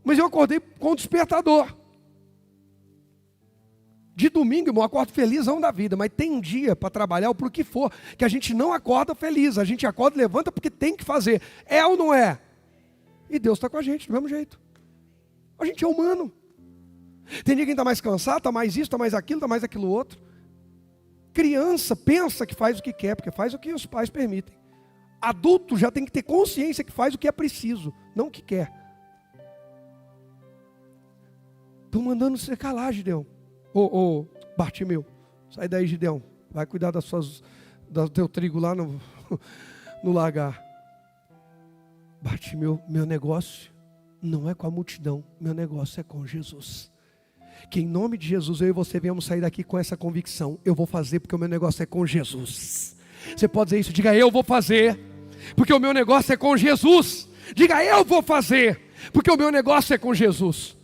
Mas eu acordei com o despertador. De domingo, irmão, eu acordo felizão da vida, mas tem dia para trabalhar ou para o que for, que a gente não acorda feliz, a gente acorda e levanta porque tem que fazer. É ou não é? E Deus está com a gente, do mesmo jeito. A gente é humano. Tem dia que está mais cansado, está mais isso, está mais aquilo, está mais aquilo outro. Criança pensa que faz o que quer, porque faz o que os pais permitem. Adulto já tem que ter consciência que faz o que é preciso, não o que quer. Estão mandando você calar, Gideão. Ô, Bartimeu, sai daí, Gideão. Vai cuidar do teu trigo lá no lagar. Bartimeu, meu negócio não é com a multidão, meu negócio é com Jesus. Que em nome de Jesus eu e você venhamos sair daqui com essa convicção. Eu vou fazer porque o meu negócio é com Jesus. Você pode dizer isso? Diga, eu vou fazer porque o meu negócio é com Jesus. Diga, eu vou fazer porque o meu negócio é com Jesus.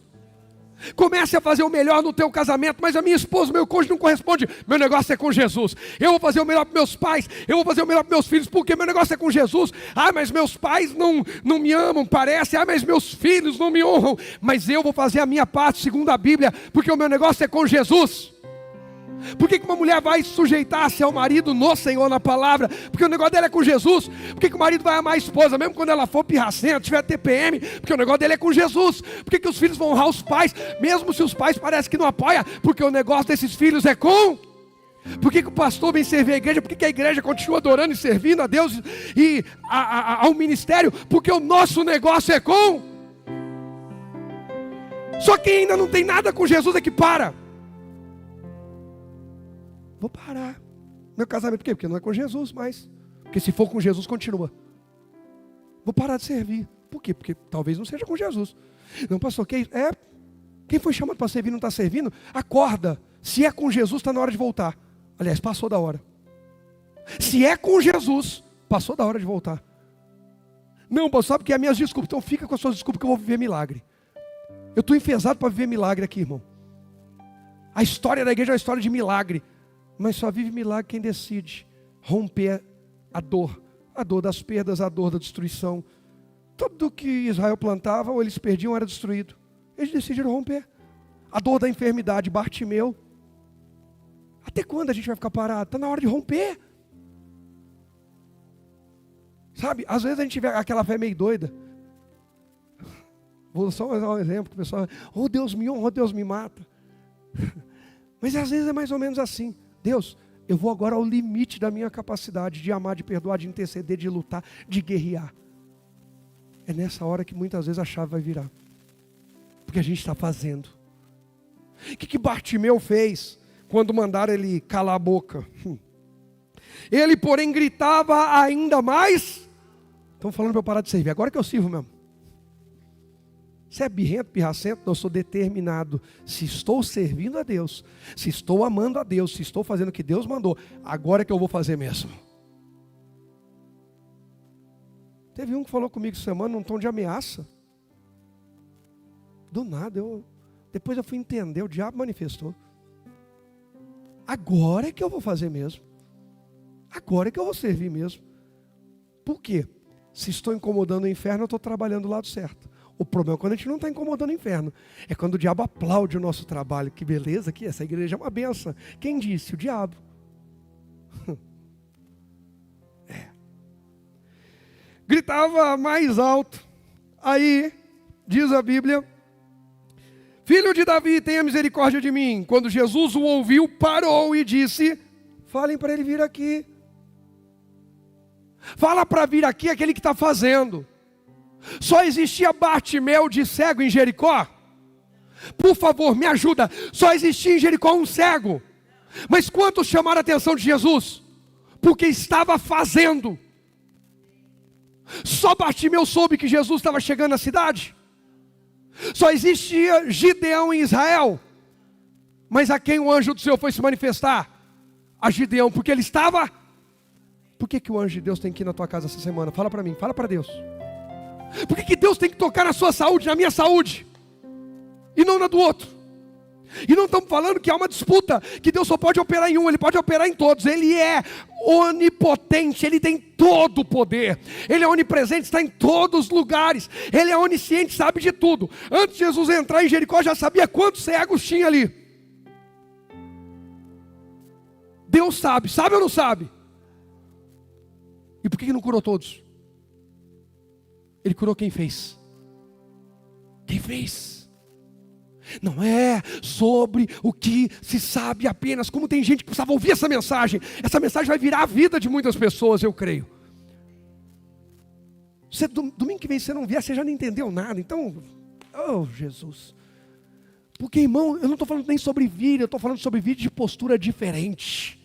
Comece a fazer o melhor no teu casamento, mas a minha esposa, meu cônjuge não corresponde. Meu negócio é com Jesus. Eu vou fazer o melhor para meus pais, eu vou fazer o melhor para meus filhos, porque meu negócio é com Jesus. Ah, mas meus pais não me amam, parece. Ah, mas meus filhos não me honram. Mas eu vou fazer a minha parte, segundo a Bíblia, porque o meu negócio é com Jesus. Por que uma mulher vai sujeitar-se ao marido no Senhor, na palavra? Porque o negócio dela é com Jesus. Por que o marido vai amar a esposa, mesmo quando ela for pirracenta, tiver TPM? Porque o negócio dele é com Jesus. Por que os filhos vão honrar os pais, mesmo se os pais parecem que não apoiam? Porque o negócio desses filhos é com Por que o pastor vem servir a igreja? Por que a igreja continua adorando e servindo a Deus e ao ministério? Porque o nosso negócio é com. Só quem ainda não tem nada com Jesus é que para. Vou parar. Meu casamento, por quê? Porque não é com Jesus mais. Porque se for com Jesus, continua. Vou parar de servir. Por quê? Porque talvez não seja com Jesus. Não, pastor, quem foi chamado para servir e não está servindo? Acorda. Se é com Jesus, está na hora de voltar. Aliás, passou da hora. Se é com Jesus, passou da hora de voltar. Não, pastor, sabe que é as minhas desculpas. Então fica com as suas desculpas que eu vou viver milagre. Eu estou enfesado para viver milagre aqui, irmão. A história da igreja é uma história de milagre. Mas só vive milagre quem decide romper a dor das perdas, a dor da destruição. Tudo que Israel plantava, ou eles perdiam, era destruído. Eles decidiram romper. A dor da enfermidade, Bartimeu. Até quando a gente vai ficar parado? Está na hora de romper. Sabe, às vezes a gente vê aquela fé meio doida. Vou só dar um exemplo, o pessoal, oh Deus me honra, oh Deus me mata. Mas às vezes é mais ou menos assim. Deus, eu vou agora ao limite da minha capacidade de amar, de perdoar, de interceder, de lutar, de guerrear. É nessa hora que muitas vezes a chave vai virar. Porque a gente está fazendo. O que Bartimeu fez quando mandaram ele calar a boca? Ele, porém, gritava ainda mais. Estão falando para eu parar de servir. Agora que eu sirvo mesmo. Você é birrento, pirracento? Eu sou determinado. Se estou servindo a Deus, se estou amando a Deus, se estou fazendo o que Deus mandou, agora é que eu vou fazer mesmo. Teve um que falou comigo essa semana num tom de ameaça. Do nada, depois eu fui entender, o diabo manifestou. Agora é que eu vou fazer mesmo. Agora é que eu vou servir mesmo. Por quê? Se estou incomodando o inferno, eu estou trabalhando do lado certo. O problema é quando a gente não está incomodando o inferno. É quando o diabo aplaude o nosso trabalho. Que beleza que essa igreja é uma benção. Quem disse? O diabo. Gritava mais alto. Aí, diz a Bíblia, filho de Davi, tenha misericórdia de mim. Quando Jesus o ouviu, parou e disse, falem para ele vir aqui. Fala para vir aqui aquele que está fazendo. Só existia Bartimeu de cego em Jericó? Por favor, me ajuda. Só existia em Jericó um cego. Mas quantos chamaram a atenção de Jesus? Porque estava fazendo. Só Bartimeu soube que Jesus estava chegando na cidade. Só existia Gideão em Israel. Mas a quem o anjo do Senhor foi se manifestar? A Gideão, porque ele estava... Por que o anjo de Deus tem que ir na tua casa essa semana? Fala para mim, fala para Deus. Por que Deus tem que tocar na sua saúde, na minha saúde? E não na do outro? E não estamos falando que há uma disputa, que Deus só pode operar em um, Ele pode operar em todos. Ele é onipotente, Ele tem todo o poder. Ele é onipresente, está em todos os lugares. Ele é onisciente, sabe de tudo. Antes de Jesus entrar em Jericó, já sabia quantos cegos tinha ali. Deus sabe, sabe ou não sabe? E por que não curou todos? Ele curou quem fez. Quem fez? Não é sobre o que se sabe apenas. Como tem gente que precisava ouvir essa mensagem. Essa mensagem vai virar a vida de muitas pessoas, eu creio. Domingo que vem você não vier, você já não entendeu nada. Então, oh Jesus. Porque irmão, eu não estou falando nem sobre vida, eu estou falando sobre vida de postura diferente.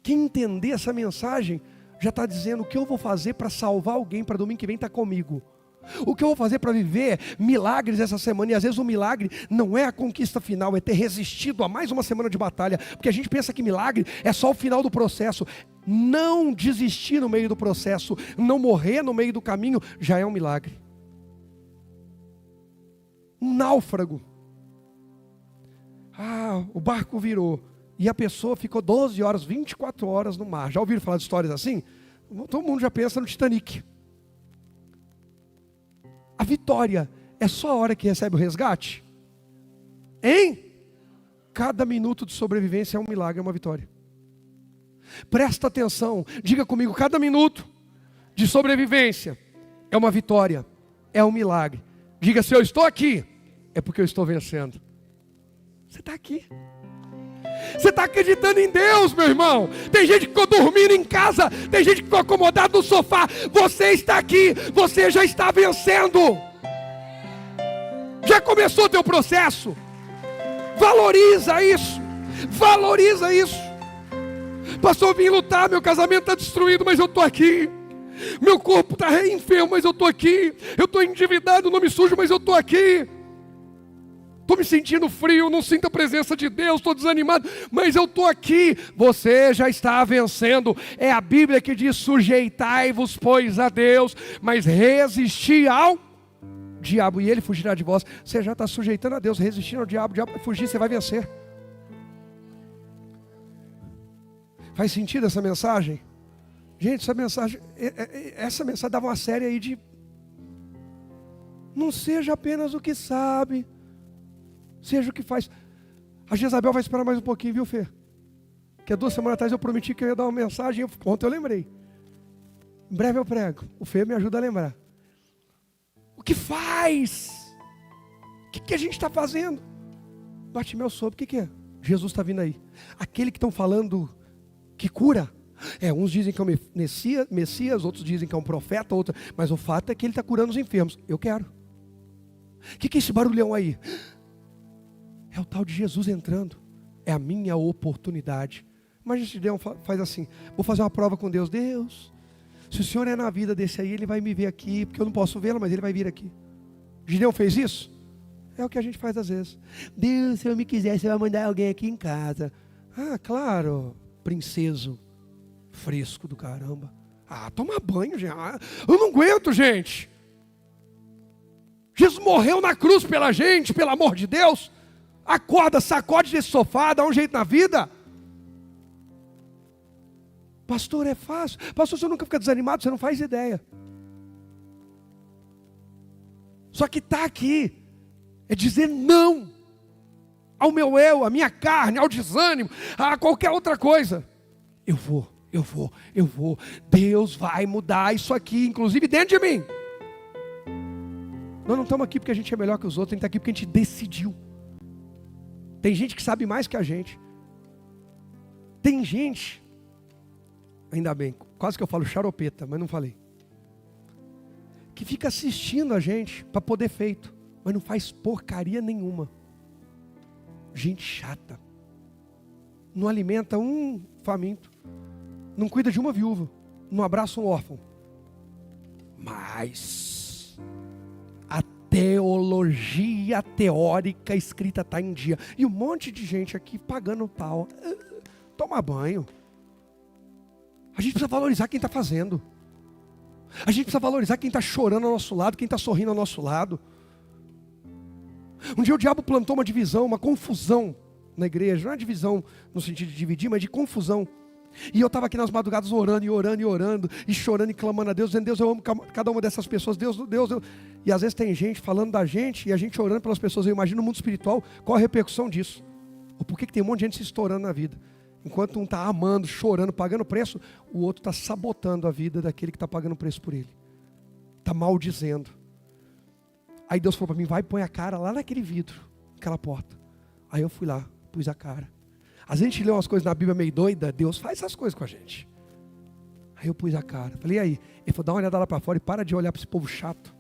Quem entender essa mensagem já está dizendo o que eu vou fazer para salvar alguém para domingo que vem estar comigo. O que eu vou fazer para viver milagres essa semana. E às vezes o milagre não é a conquista final, é ter resistido a mais uma semana de batalha. Porque a gente pensa que milagre é só o final do processo. Não desistir no meio do processo, não morrer no meio do caminho, já é um milagre. Um náufrago. O barco virou. E a pessoa ficou 12 horas, 24 horas no mar. Já ouviram falar de histórias assim? Todo mundo já pensa no Titanic. A vitória é só a hora que recebe o resgate? Hein? Cada minuto de sobrevivência é um milagre, é uma vitória. Presta atenção, diga comigo, cada minuto de sobrevivência é uma vitória, é um milagre. Diga, se eu estou aqui, é porque eu estou vencendo. Você está aqui. Você está acreditando em Deus, meu irmão. Tem gente que ficou dormindo em casa, tem gente que ficou acomodado no sofá. Você está aqui, você já está vencendo. Já começou o teu processo. Valoriza isso. Valoriza isso. Pastor, eu vim lutar, meu casamento está destruído, mas eu estou aqui. Meu corpo está enfermo, mas eu estou aqui. Eu estou endividado, nome sujo, mas eu estou aqui. Estou me sentindo frio, não sinto a presença de Deus, estou desanimado, mas eu estou aqui. Você já está vencendo. É a Bíblia que diz: sujeitai-vos, pois, a Deus, mas resisti ao diabo, e ele fugirá de vós. Você já está sujeitando a Deus, resistindo ao diabo, o diabo vai fugir, você vai vencer. Faz sentido essa mensagem? Gente, essa mensagem dava uma série aí de: não seja apenas o que sabe, seja o que faz. A Jezabel vai esperar mais um pouquinho, viu, Fê? Que há 2 semanas atrás eu prometi que eu ia dar uma mensagem, ontem eu lembrei. Em breve eu prego. O Fê me ajuda a lembrar. O que faz? O que a gente está fazendo? Bartimeu soube, o que é? Jesus está vindo aí. Aquele que estão falando que cura. Uns dizem que é um Messias, outros dizem que é um profeta, mas o fato é que ele está curando os enfermos. Eu quero. O que é esse barulhão aí? É o tal de Jesus entrando. É a minha oportunidade. Mas Gideão faz assim: vou fazer uma prova com Deus. Deus, se o Senhor é na vida desse aí, ele vai me ver aqui, porque eu não posso vê-lo, mas ele vai vir aqui. Gideão fez isso? É o que a gente faz às vezes. Deus, se eu me quiser, você vai mandar alguém aqui em casa. Ah, claro, princeso fresco do caramba. Toma banho, gente. Eu não aguento, gente. Jesus morreu na cruz pela gente, pelo amor de Deus. Acorda, sacode desse sofá, dá um jeito na vida. Pastor, é fácil. Pastor, você nunca fica desanimado, você não faz ideia. Só que está aqui é dizer não ao meu eu, à minha carne, ao desânimo, a qualquer outra coisa. Eu vou. Deus vai mudar isso aqui, inclusive dentro de mim. Nós não estamos aqui porque a gente é melhor que os outros, a gente está aqui porque a gente decidiu. Tem gente que sabe mais que a gente. Tem gente, ainda bem, quase que eu falo xaropeta, mas não falei, que fica assistindo a gente para poder feito, mas não faz porcaria nenhuma. Gente chata. Não alimenta um faminto. Não cuida de uma viúva. Não abraça um órfão. Mas a teologia teórica escrita está em dia. E um monte de gente aqui pagando pau. Toma banho. A gente precisa valorizar quem está fazendo. A gente precisa valorizar quem está chorando ao nosso lado, quem está sorrindo ao nosso lado. Um dia o diabo plantou uma divisão, uma confusão na igreja. Não é divisão no sentido de dividir, mas de confusão. E eu estava aqui nas madrugadas orando, e chorando e clamando a Deus, dizendo: Deus, eu amo cada uma dessas pessoas, Deus. E às vezes tem gente falando da gente, e a gente orando pelas pessoas. Eu imagino no mundo espiritual, qual a repercussão disso? Ou por que tem um monte de gente se estourando na vida? Enquanto um está amando, chorando, pagando preço, o outro está sabotando a vida daquele que está pagando preço por ele. Está maldizendo. Aí Deus falou para mim: vai, põe a cara lá naquele vidro, naquela porta. Aí eu fui lá, pus a cara. Às vezes a gente lê umas coisas na Bíblia meio doida, Deus faz essas coisas com a gente. Aí eu pus a cara. Falei: e aí? Ele falou: dá uma olhada lá para fora e para de olhar para esse povo chato.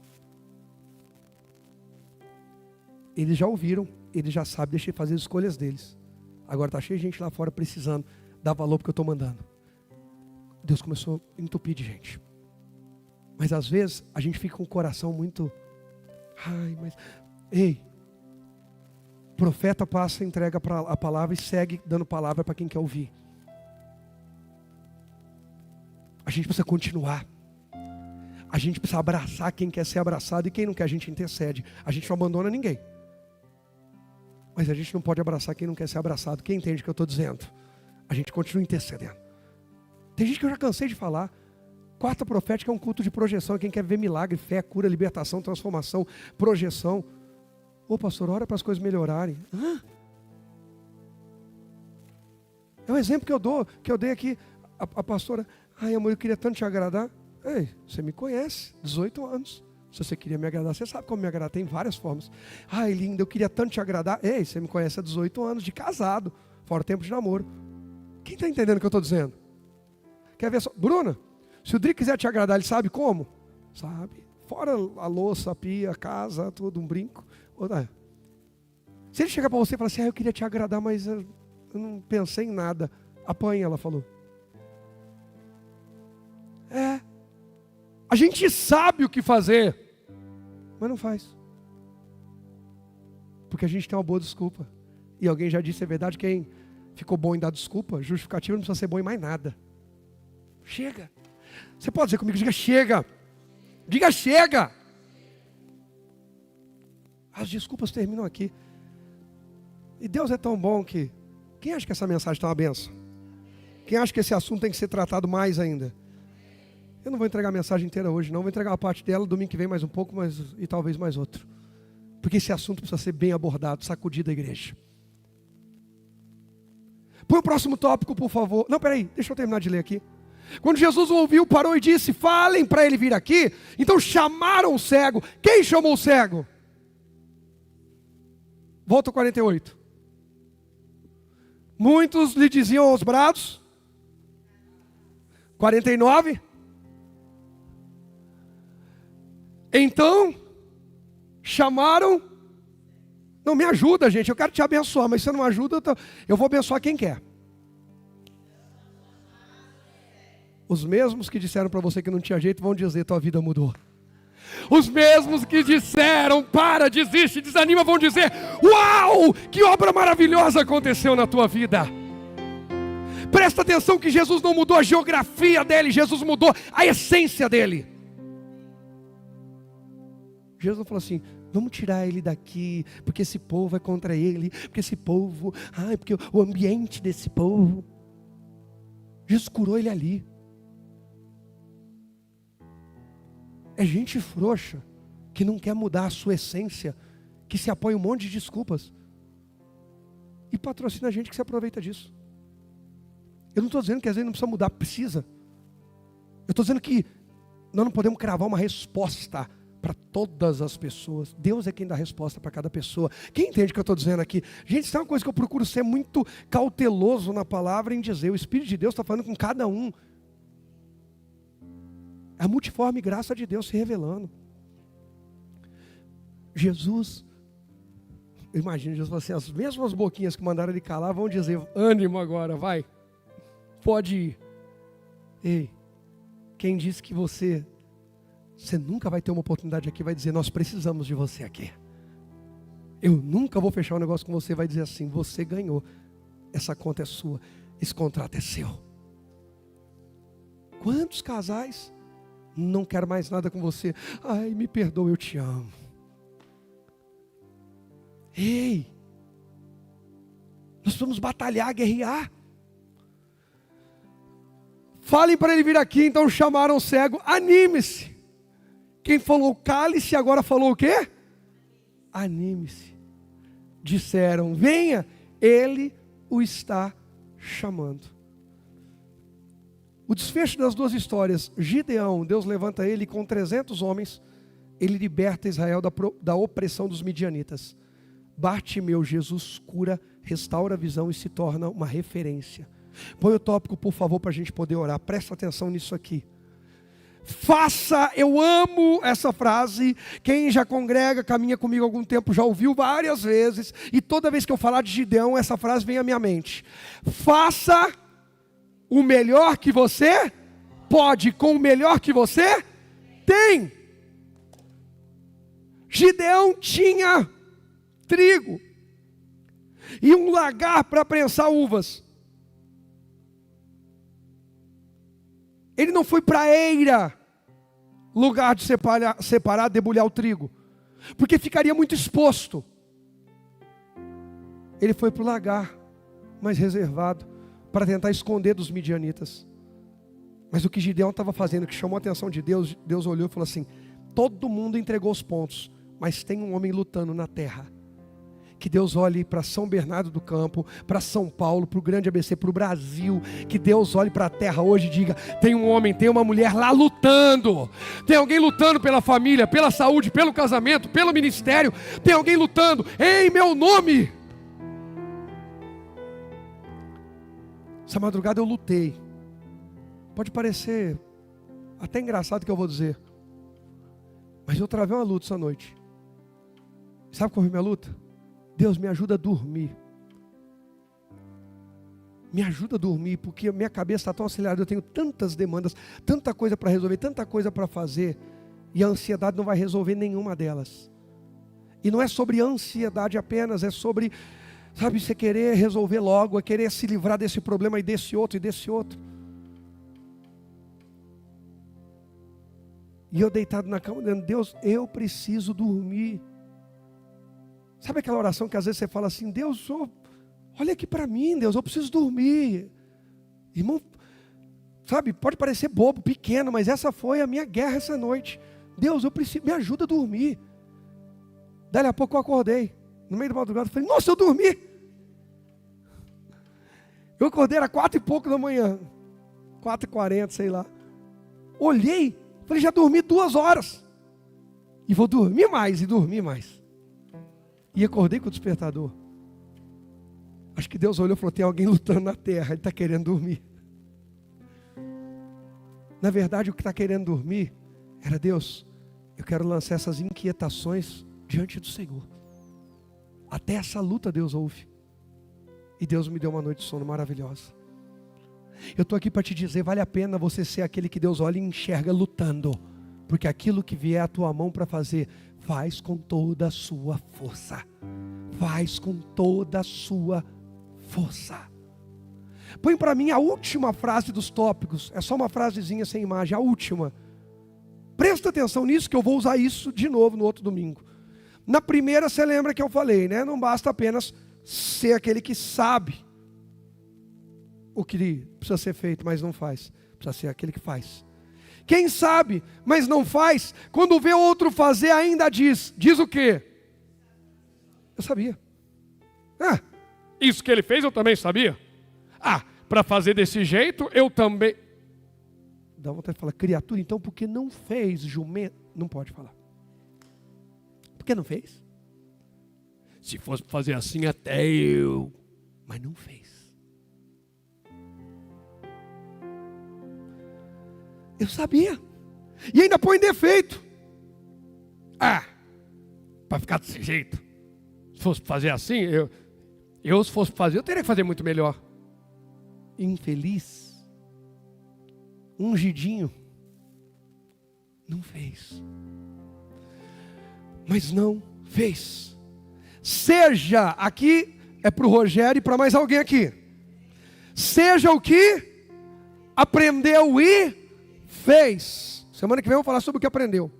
Eles já ouviram, eles já sabem, deixa eu fazer as escolhas deles. Agora está cheio de gente lá fora precisando dar valor porque eu estou mandando. Deus começou a entupir de gente. Mas às vezes a gente fica com o coração muito... Ei, profeta passa, entrega a palavra e segue dando palavra para quem quer ouvir. A gente precisa continuar. A gente precisa abraçar quem quer ser abraçado, e quem não quer a gente intercede. A gente não abandona ninguém. Mas a gente não pode abraçar quem não quer ser abraçado. Quem entende o que eu estou dizendo? A gente continua intercedendo. Tem gente que eu já cansei de falar. Quarta profética é um culto de projeção. Quem quer ver milagre, fé, cura, libertação, transformação, projeção. Ô pastor, ora para as coisas melhorarem. É um exemplo que eu dei aqui. A pastora: ai amor, eu queria tanto te agradar. Ei, você me conhece, 18 anos. Se você queria me agradar, você sabe como me agradar, tem várias formas. Ai linda, eu queria tanto te agradar. Ei, você me conhece há 18 anos de casado. fora o tempo de namoro. Quem está entendendo o que eu estou dizendo? Quer ver só? Bruna, se o Drico quiser te agradar, ele sabe como? Sabe. Fora a louça, a pia, a casa, tudo, um brinco. Se ele chegar para você e falar assim, eu queria te agradar, mas eu não pensei em nada. Apanha, ela falou. A gente sabe o que fazer, mas não faz. Porque a gente tem uma boa desculpa. E alguém já disse, é verdade, quem ficou bom em dar desculpa, justificativa não precisa ser bom em mais nada. Chega. Você pode dizer comigo, diga chega. Diga chega. As desculpas terminam aqui. E Deus é tão bom que... Quem acha que essa mensagem está uma benção? Quem acha que esse assunto tem que ser tratado mais ainda? Eu não vou entregar a mensagem inteira hoje, não. Vou entregar uma parte dela, domingo que vem mais um pouco, e talvez mais outro. Porque esse assunto precisa ser bem abordado, sacudido a igreja. Põe o próximo tópico, por favor. Não, peraí, deixa eu terminar de ler aqui. Quando Jesus o ouviu, parou e disse, falem para ele vir aqui. Então chamaram o cego. Quem chamou o cego? Volta ao 48. Muitos lhe diziam aos brados. 49. Então, chamaram. Não, me ajuda, gente, eu quero te abençoar, mas se você não ajuda, eu vou abençoar quem quer. Os mesmos que disseram para você que não tinha jeito, vão dizer, tua vida mudou. Os mesmos que disseram, para, desiste, desanima, vão dizer, uau, que obra maravilhosa aconteceu na tua vida. Presta atenção que Jesus não mudou a geografia dele, Jesus mudou a essência dele. Jesus não falou assim, vamos tirar ele daqui, porque esse povo é contra ele, porque esse povo, porque o ambiente desse povo. Jesus curou ele ali. É gente frouxa, que não quer mudar a sua essência, que se apoia em um monte de desculpas. E patrocina a gente que se aproveita disso. Eu não estou dizendo que às vezes não precisa mudar, precisa. Eu estou dizendo que nós não podemos cravar uma resposta para todas as pessoas. Deus é quem dá a resposta para cada pessoa. Quem entende o que eu estou dizendo aqui? Gente, isso é uma coisa que eu procuro ser muito cauteloso na palavra em dizer. O Espírito de Deus está falando com cada um. A multiforme graça de Deus se revelando. Jesus, eu imagino Jesus falou assim, as mesmas boquinhas que mandaram ele calar vão dizer, ânimo agora, vai, pode ir. Ei, quem disse que você nunca vai ter uma oportunidade aqui, vai dizer, nós precisamos de você aqui. Eu nunca vou fechar um negócio com você, vai dizer assim, você ganhou, essa conta é sua, esse contrato é seu. Quantos casais não quero mais nada com você, ai, me perdoa, eu te amo. Ei, nós vamos batalhar, guerrear. Falem para ele vir aqui. Então chamaram o cego, anime-se. Quem falou cale-se, agora falou o quê? Anime-se. Disseram, venha, ele o está chamando. O desfecho das duas histórias, Gideão, Deus levanta ele com 300 homens, ele liberta Israel da opressão dos midianitas. Bartimeu, Jesus cura, restaura a visão e se torna uma referência. Põe o tópico, por favor, para a gente poder orar. Presta atenção nisso aqui. Faça, eu amo essa frase. Quem já congrega, caminha comigo há algum tempo, já ouviu várias vezes. E toda vez que eu falar de Gideão, essa frase vem à minha mente. Faça o melhor que você pode com o melhor que você tem. Gideão tinha trigo e um lagar para prensar uvas. Ele não foi para a eira, lugar de separar, debulhar o trigo, porque ficaria muito exposto. Ele foi para o lagar, mais reservado, para tentar esconder dos midianitas. Mas o que Gideão estava fazendo, que chamou a atenção de Deus, Deus olhou e falou assim, todo mundo entregou os pontos, mas tem um homem lutando na terra. Que Deus olhe para São Bernardo do Campo, para São Paulo, para o grande ABC, para o Brasil. Que Deus olhe para a terra hoje e diga, tem um homem, tem uma mulher lá lutando. Tem alguém lutando pela família, pela saúde, pelo casamento, pelo ministério. Tem alguém lutando em meu nome. Essa madrugada eu lutei. Pode parecer até engraçado o que eu vou dizer, mas eu travei uma luta essa noite. Sabe qual foi a minha luta? Deus, me ajuda a dormir. Me ajuda a dormir, porque a minha cabeça está tão acelerada, eu tenho tantas demandas, tanta coisa para resolver, tanta coisa para fazer, e a ansiedade não vai resolver nenhuma delas. E não é sobre ansiedade apenas, é sobre, sabe, você querer resolver logo, é querer se livrar desse problema e desse outro e desse outro. E eu deitado na cama, dizendo, Deus, eu preciso dormir. Sabe aquela oração que às vezes você fala assim, Deus, olha aqui para mim, Deus, eu preciso dormir. Irmão, sabe, pode parecer bobo, pequeno, mas essa foi a minha guerra essa noite. Deus, eu preciso, me ajuda a dormir. Daí a pouco eu acordei, no meio da madrugada, falei, nossa, eu dormi. Eu acordei, era 4 e pouco da manhã, 4h40, sei lá. Olhei, falei, já dormi 2 horas. E vou dormir mais, e dormir mais. E acordei com o despertador. Acho que Deus olhou e falou, tem alguém lutando na terra, ele está querendo dormir. Na verdade, o que está querendo dormir era, Deus, eu quero lançar essas inquietações diante do Senhor. Até essa luta Deus ouve. E Deus me deu uma noite de sono maravilhosa. Eu estou aqui para te dizer, vale a pena você ser aquele que Deus olha e enxerga lutando. Porque aquilo que vier à tua mão para fazer, faz com toda a sua força. Faz com toda a sua força. Põe para mim a última frase dos tópicos. É só uma frasezinha sem imagem, a última. Presta atenção nisso que eu vou usar isso de novo no outro domingo. Na primeira você lembra que eu falei, né? Não basta apenas ser aquele que sabe o que precisa ser feito, mas não faz. Precisa ser aquele que faz. Quem sabe, mas não faz, quando vê outro fazer ainda diz o quê? Eu sabia. Isso que ele fez eu também sabia. Para fazer desse jeito eu também. Dá vontade de falar, criatura, então por que não fez, jumento? Não pode falar. Por que não fez? Se fosse fazer assim até eu. Mas não fez. Eu sabia. E ainda põe defeito. Para ficar desse jeito. Se fosse fazer assim, se fosse fazer, eu teria que fazer muito melhor. Infeliz. Ungidinho. Não fez. Mas não fez. Seja, aqui é para o Rogério e para mais alguém aqui. Seja o que aprendeu e fez. Semana que vem eu vou falar sobre o que aprendeu.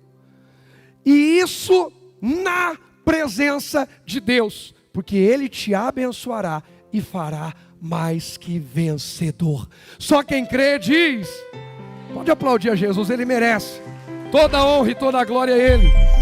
E isso na presença de Deus. Porque Ele te abençoará e fará mais que vencedor. Só quem crê diz. Pode aplaudir a Jesus, Ele merece. Toda a honra e toda a glória a Ele.